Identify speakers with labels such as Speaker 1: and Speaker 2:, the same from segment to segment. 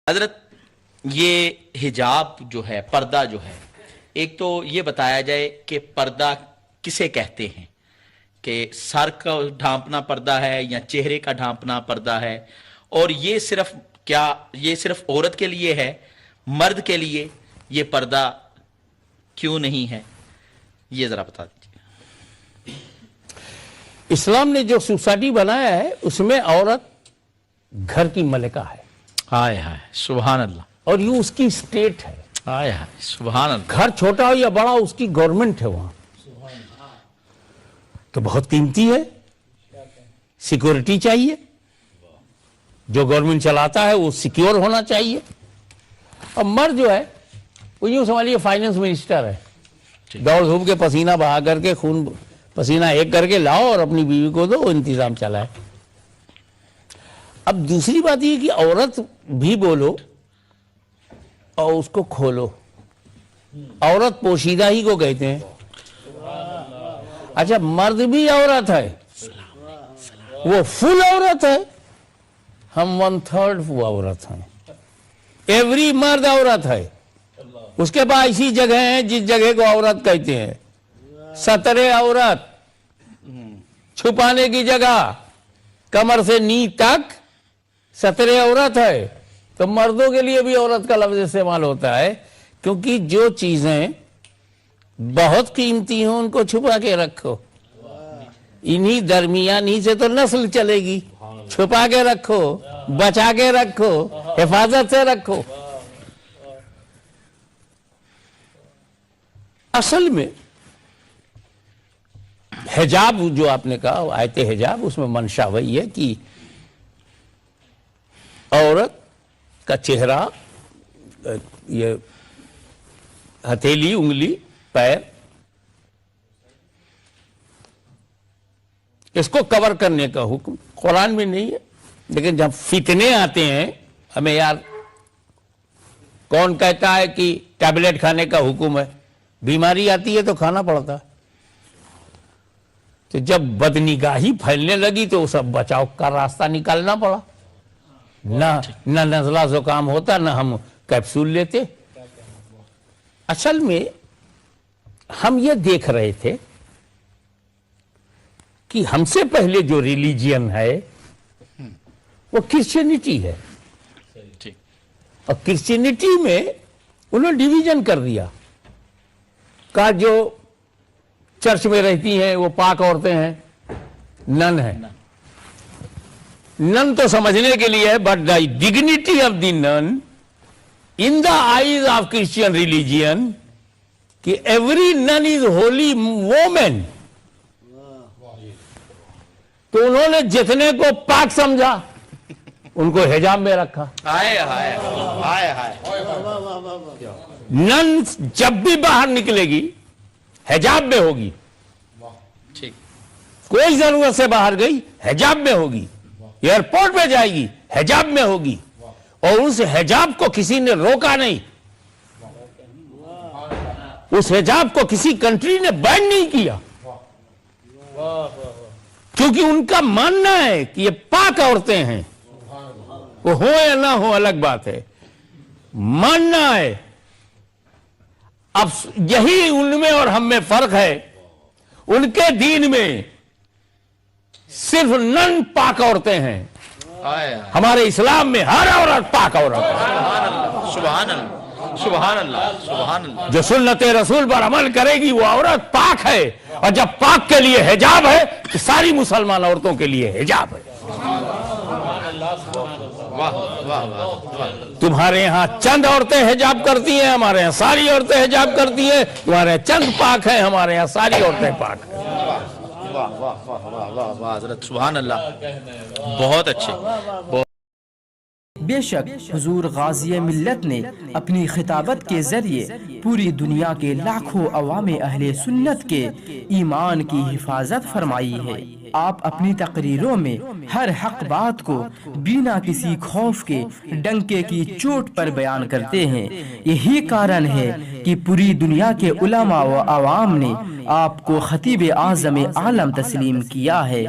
Speaker 1: حضرت یہ حجاب جو ہے، پردہ جو ہے، ایک تو یہ بتایا جائے کہ پردہ کسے کہتے ہیں، کہ سر کا ڈھانپنا پردہ ہے یا چہرے کا ڈھانپنا پردہ ہے، اور یہ صرف عورت کے لیے ہے، مرد کے لیے یہ پردہ کیوں نہیں ہے؟ یہ ذرا بتا دیجیے۔
Speaker 2: اسلام نے جو سوسائٹی بنایا ہے اس میں عورت گھر کی ملکہ ہے،
Speaker 1: ہائے ہائے سبحان اللہ،
Speaker 2: اور یہ اس کی اسٹیٹ ہے،
Speaker 1: ہائے ہائے سبحان اللہ،
Speaker 2: گھر چھوٹا ہو یا بڑا اس کی گورنمنٹ ہے وہاں، تو بہت قیمتی ہے، سیکورٹی چاہیے، جو گورنمنٹ چلاتا ہے وہ سیکیور ہونا چاہیے۔ اور مرد جو ہے وہ یوں سمجھیے فائننس منسٹر ہے، دوڑ دھوپ کے پسینہ بہا کر کے خون پسینہ ایک کر کے لاؤ اور اپنی بیوی کو دو، انتظام چلائے۔ اب دوسری بات یہ کہ عورت بھی بولو اور اس کو کھولو، عورت پوشیدہ ہی کو کہتے ہیں۔ اچھا مرد بھی عورت ہے، وہ فل عورت ہے، ہم 1/3 وہ عورت ہیں، ایوری مرد عورت ہے۔ اس کے بعد ایسی جگہ ہیں جس جگہ کو عورت کہتے ہیں، ستر عورت، چھپانے کی جگہ، کمر سے نی تک ستر عورت ہے۔ تو مردوں کے لیے بھی عورت کا لفظ استعمال ہوتا ہے، کیونکہ جو چیزیں بہت قیمتی ہوں ان کو چھپا کے رکھو، انہی درمیانی سے تو نسل چلے گی، چھپا کے رکھو، بچا کے رکھو، حفاظت سے رکھو۔ اصل میں حجاب جو آپ نے کہا، آیت حجاب، اس میں منشا وہی ہے کہ عورت کا چہرہ، یہ ہتھیلی، انگلی، پیر، اس کو کور کرنے کا حکم قرآن میں نہیں ہے، لیکن جب فتنے آتے ہیں، ہمیں یار کون کہتا ہے کہ ٹیبلٹ کھانے کا حکم ہے، بیماری آتی ہے تو کھانا پڑتا ہے۔ تو جب بدنگاہی پھیلنے لگی تو سب بچاؤ کا راستہ نکالنا پڑا، نہ نزلہ زکام ہوتا، نہ ہم کیپسول لیتے۔ اصل میں ہم یہ دیکھ رہے تھے کہ ہم سے پہلے جو ریلیجین ہے وہ کرسچینٹی ہے، اور کرسچینٹی میں انہوں نے ڈیویژن کر دیا، کہا جو چرچ میں رہتی ہیں وہ پاک عورتیں ہیں، نن ہے۔ نن تو سمجھنے کے لیے ہے، but the dignity of the نن ان the eyes of Christian religion, کہ ایوری نن از ہولی وومن، تو انہوں نے جتنے کو پاک سمجھا ان کو حجاب میں رکھا۔ نن جب بھی باہر نکلے گی حجاب میں ہوگی، کوئی ضرورت سے باہر گئی حجاب میں ہوگی، ایئرپورٹ پہ جائے گی حجاب میں ہوگی، اور اس حجاب کو کسی نے روکا نہیں، اس حجاب کو کسی کنٹری نے بین نہیں کیا، کیونکہ ان کا ماننا ہے کہ یہ پاک عورتیں ہیں، وہ ہو یا نہ ہو الگ بات ہے، ماننا ہے۔ اب یہی ان میں اور ہم میں فرق ہے، ان کے دین میں صرف نن پاک عورتیں ہیں، ہمارے اسلام میں ہر عورت پاک عورت ہے۔
Speaker 1: سبحان اللہ سبحان اللہ سبحان اللہ،
Speaker 2: جو سنت رسول پر عمل کرے گی وہ عورت پاک ہے، اور جب پاک کے لیے حجاب ہے تو ساری مسلمان عورتوں کے لیے حجاب ہے۔ تمہارے یہاں چند عورتیں حجاب کرتی ہیں، ہمارے یہاں ساری عورتیں حجاب کرتی ہیں، تمہارے یہاں چند پاک ہیں، ہمارے یہاں ساری عورتیں پاک ہیں۔
Speaker 1: حضرت سبحان اللہ، بہت اچھے۔
Speaker 3: بے شک حضور غازی ملت نے اپنی خطابت کے ذریعے پوری دنیا کے لاکھوں عوام اہل سنت کے ایمان کی حفاظت فرمائی ہے۔ آپ اپنی تقریروں میں ہر حق بات کو بنا کسی خوف کے ڈنکے کی چوٹ پر بیان کرتے ہیں۔ یہی کارن ہے کہ پوری دنیا کے علماء و عوام نے آپ کو خطیب اعظم عالم تسلیم کیا ہے۔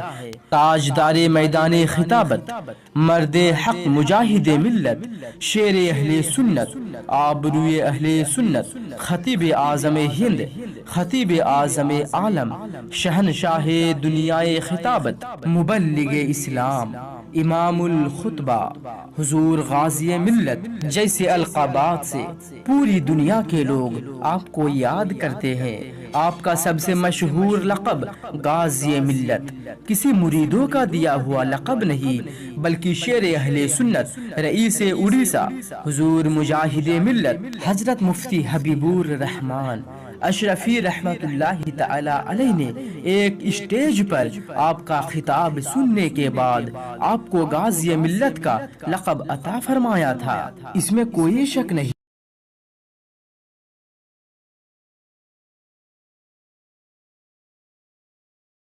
Speaker 3: تاجدار میدان خطابت، مرد حق مجاہد ملت، شیر اہل سنت، آبروئے اہل سنت، خطیب اعظم ہند، خطیب اعظم عالم، شہنشاہ دنیائے خطابت، مبلغ اسلام، امام الخطبہ، حضور غازی ملت جیسے القابات سے پوری دنیا کے لوگ آپ کو یاد کرتے ہیں۔ آپ کا سب سے مشہور لقب غازی ملت کسی مریدوں کا دیا ہوا لقب نہیں، بلکہ شیر اہل سنت، رئیس اڑیسہ، حضور مجاہد ملت حضرت مفتی حبیب الرحمن اشرفی رحمت اللہ تعالی علیہ نے ایک اسٹیج پر آپ کا خطاب سننے کے بعد آپ کو غازی ملت کا لقب عطا فرمایا تھا، اس میں کوئی شک نہیں۔